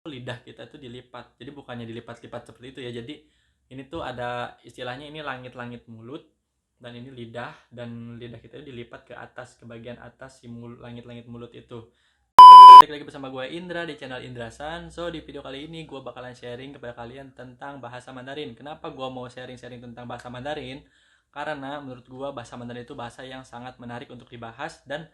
lidah kita itu dilipat. Jadi bukannya dilipat-lipat seperti itu ya. Jadi ini tuh ada istilahnya, ini langit-langit mulut dan ini lidah, dan lidah kita itu dilipat ke atas, ke bagian atas si langit-langit mulut itu. Balik lagi bersama gue Indra di channel Indrasan. So di video kali ini gue bakalan sharing kepada kalian tentang bahasa Mandarin. Kenapa gue mau sharing-sharing tentang bahasa Mandarin? Karena menurut gue bahasa Mandarin itu bahasa yang sangat menarik untuk dibahas, dan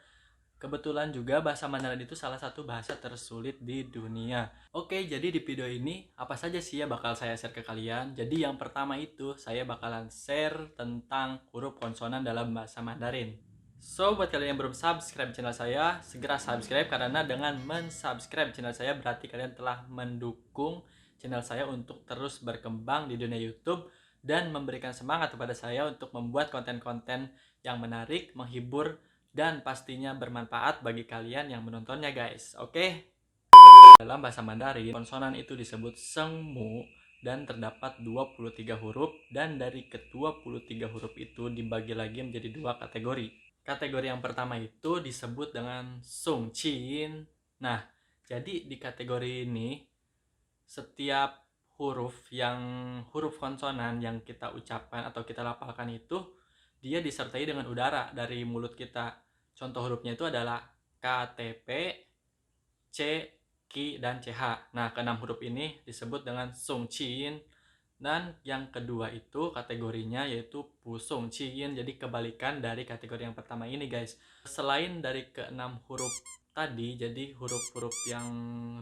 kebetulan juga bahasa Mandarin itu salah satu bahasa tersulit di dunia. Oke, jadi di video ini apa saja sih ya bakal saya share ke kalian. Jadi yang pertama itu saya bakalan share tentang huruf konsonan dalam bahasa Mandarin. So, buat kalian yang belum subscribe channel saya, segera subscribe, karena dengan mensubscribe channel saya berarti kalian telah mendukung channel saya untuk terus berkembang di dunia YouTube dan memberikan semangat kepada saya untuk membuat konten-konten yang menarik, menghibur, dan pastinya bermanfaat bagi kalian yang menontonnya, guys. Oke? Dalam bahasa Mandarin, konsonan itu disebut sengmu dan terdapat 23 huruf, dan dari ke-23 huruf itu dibagi lagi menjadi dua kategori. Kategori yang pertama itu disebut dengan sung chin. Nah, jadi di kategori ini setiap huruf konsonan yang kita ucapkan atau kita lafalkan itu dia disertai dengan udara dari mulut kita. Contoh hurufnya itu adalah K, T, P, C, Ki, dan CH. Nah, keenam huruf ini disebut dengan sung chin. Dan yang kedua itu kategorinya yaitu pusung ciin. Jadi kebalikan dari kategori yang pertama ini, guys. Selain dari keenam huruf tadi, jadi huruf-huruf yang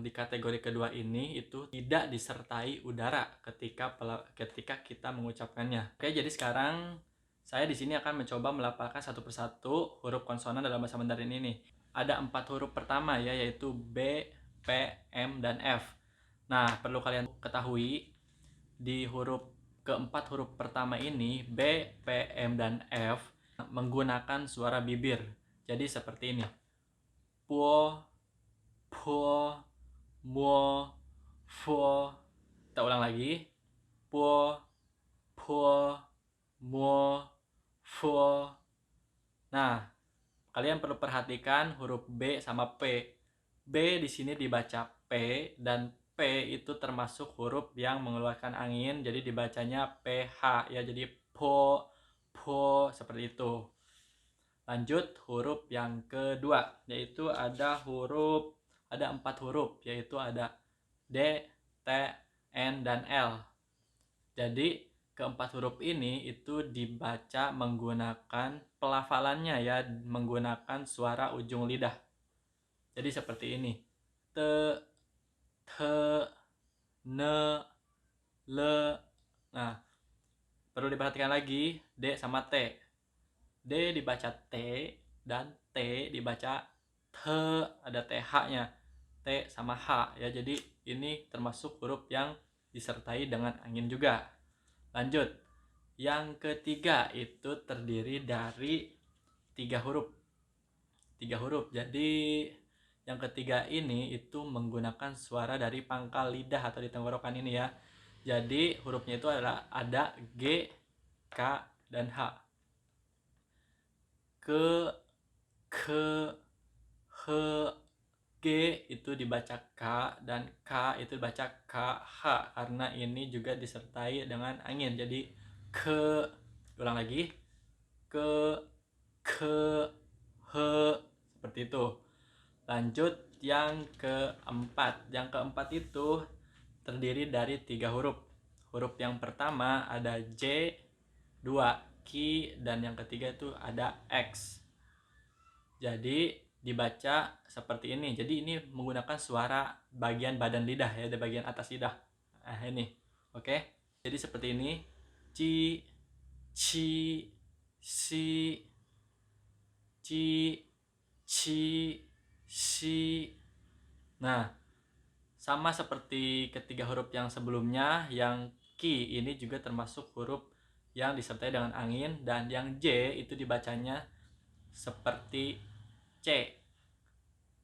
di kategori kedua ini itu tidak disertai udara ketika kita mengucapkannya. Oke, jadi sekarang saya di sini akan mencoba melafalkan satu persatu huruf konsonan dalam bahasa Mandarin ini. Ada 4 huruf pertama ya, yaitu B, P, M, dan F. Nah, perlu kalian ketahui di keempat huruf pertama ini, B, P, M, dan F, menggunakan suara bibir. Jadi seperti ini. Po, po, mo, fo. Kita ulang lagi. Po, po, mo, fo. Nah, kalian perlu perhatikan huruf B sama P. B di sini dibaca P, dan P itu termasuk huruf yang mengeluarkan angin, jadi dibacanya PH ya, jadi po, seperti itu. Lanjut huruf yang kedua, yaitu ada 4 huruf, yaitu ada D, T, N, dan L. Jadi keempat huruf ini itu dibaca menggunakan pelafalannya ya, menggunakan suara ujung lidah. Jadi seperti ini. Te, ne, le. Nah, perlu diperhatikan lagi D sama T. D dibaca T dan T dibaca te, ada TH-nya. T sama H ya. Jadi ini termasuk huruf yang disertai dengan angin juga. Lanjut. Yang ketiga itu terdiri dari 3 huruf. 3 huruf. Jadi yang ketiga ini itu menggunakan suara dari pangkal lidah atau di tenggorokan ini ya. Jadi hurufnya itu adalah ada G, K, dan H. Ke, H, G itu dibaca K, dan K itu dibaca KH karena ini juga disertai dengan angin. Jadi ke, ulang lagi, ke, H, seperti itu. Lanjut yang keempat. Yang keempat itu terdiri dari 3 huruf. Huruf yang pertama ada J, 2 Ki, dan yang ketiga itu ada X. Jadi dibaca seperti ini. Jadi ini menggunakan suara bagian badan lidah ya, di bagian atas lidah. Nah, ini. Oke. Jadi seperti ini. Ci, ci, si, ci, ci, si. Nah, sama seperti ketiga huruf yang sebelumnya, yang Ki ini juga termasuk huruf yang disertai dengan angin, dan yang J itu dibacanya seperti C.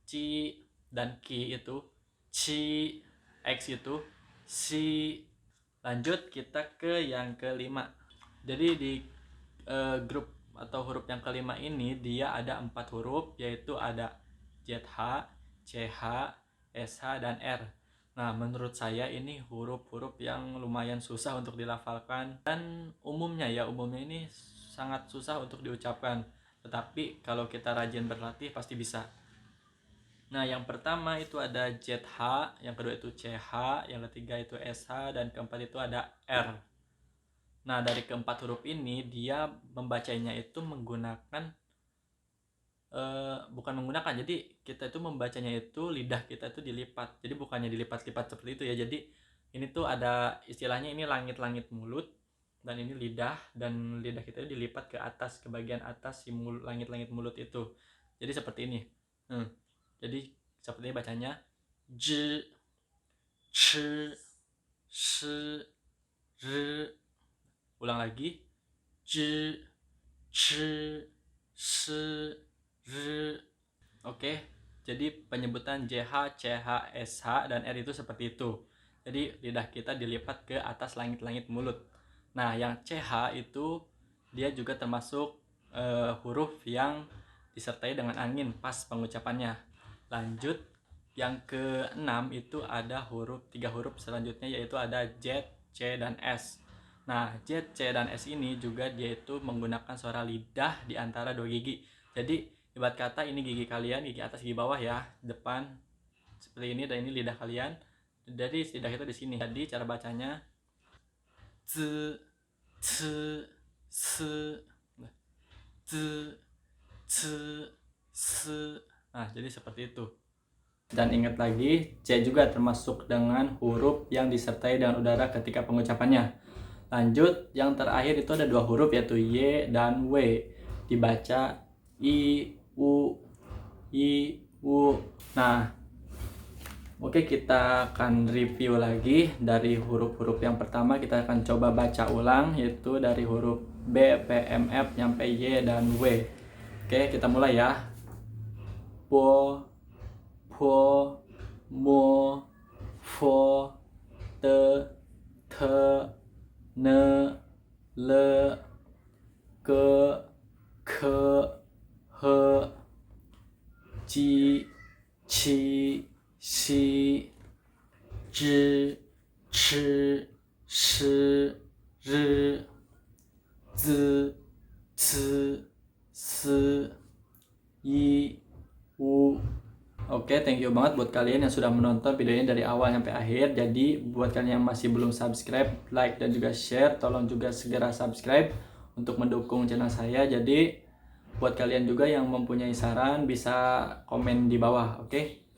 Ci dan Ki itu Ci, X itu Si. Lanjut kita ke yang kelima. Jadi di grup atau huruf yang kelima ini dia ada 4 huruf, yaitu ada ZH, CH, SH, dan R. Nah, menurut saya ini huruf-huruf yang lumayan susah untuk dilafalkan dan umumnya ini sangat susah untuk diucapkan. Tetapi kalau kita rajin berlatih pasti bisa. Nah, yang pertama itu ada ZH, yang kedua itu CH, yang ketiga itu SH, dan keempat itu ada R. Nah, dari keempat huruf ini dia membacanya itu menggunakan bukan menggunakan, jadi kita itu membacanya itu lidah kita itu dilipat, jadi bukannya dilipat-lipat seperti itu ya. Jadi ini tuh ada istilahnya, ini langit-langit mulut, dan ini lidah, dan lidah kita itu dilipat ke atas, ke bagian atas si langit-langit mulut itu. Jadi seperti ini. Jadi seperti ini bacanya: j, ch, sh, r. Ulang lagi: j, ch, sh, r. Oke, jadi penyebutan JH, CH, SH, dan R itu seperti itu. Jadi lidah kita dilipat ke atas langit-langit mulut. Nah, yang CH itu dia juga termasuk huruf yang disertai dengan angin pas pengucapannya. Lanjut, yang keenam itu ada tiga huruf selanjutnya, yaitu ada Z, C, dan S. Nah, Z, C, dan S ini juga dia itu menggunakan suara lidah di antara dua gigi. Jadi ibarat kata ini gigi kalian, gigi atas, gigi bawah ya, depan seperti ini, dan ini lidah kalian. Jadi lidah kita di sini. Jadi cara bacanya z, c, s, z, c, s. Nah, jadi seperti itu. Dan ingat lagi, C juga termasuk dengan huruf yang disertai dengan udara ketika pengucapannya. Lanjut, yang terakhir itu ada dua huruf, yaitu Y dan W. Dibaca I, U, I, U. Nah, oke, kita akan review lagi dari huruf-huruf yang pertama. Kita akan coba baca ulang, yaitu dari huruf B, P, M, F, sampai Y dan W. Oke, kita mulai ya. Bo, po, mo, fo, te, ne, le, ke, he, ji, qi, xi, zhi, chi, shi, ri, zi, ci, si, yi, u. Oke, thank you banget buat kalian yang sudah menonton videonya dari awal sampai akhir. Jadi buat kalian yang masih belum subscribe, like, dan juga share, tolong juga segera subscribe untuk mendukung channel saya. Jadi buat kalian juga yang mempunyai saran bisa komen di bawah, oke?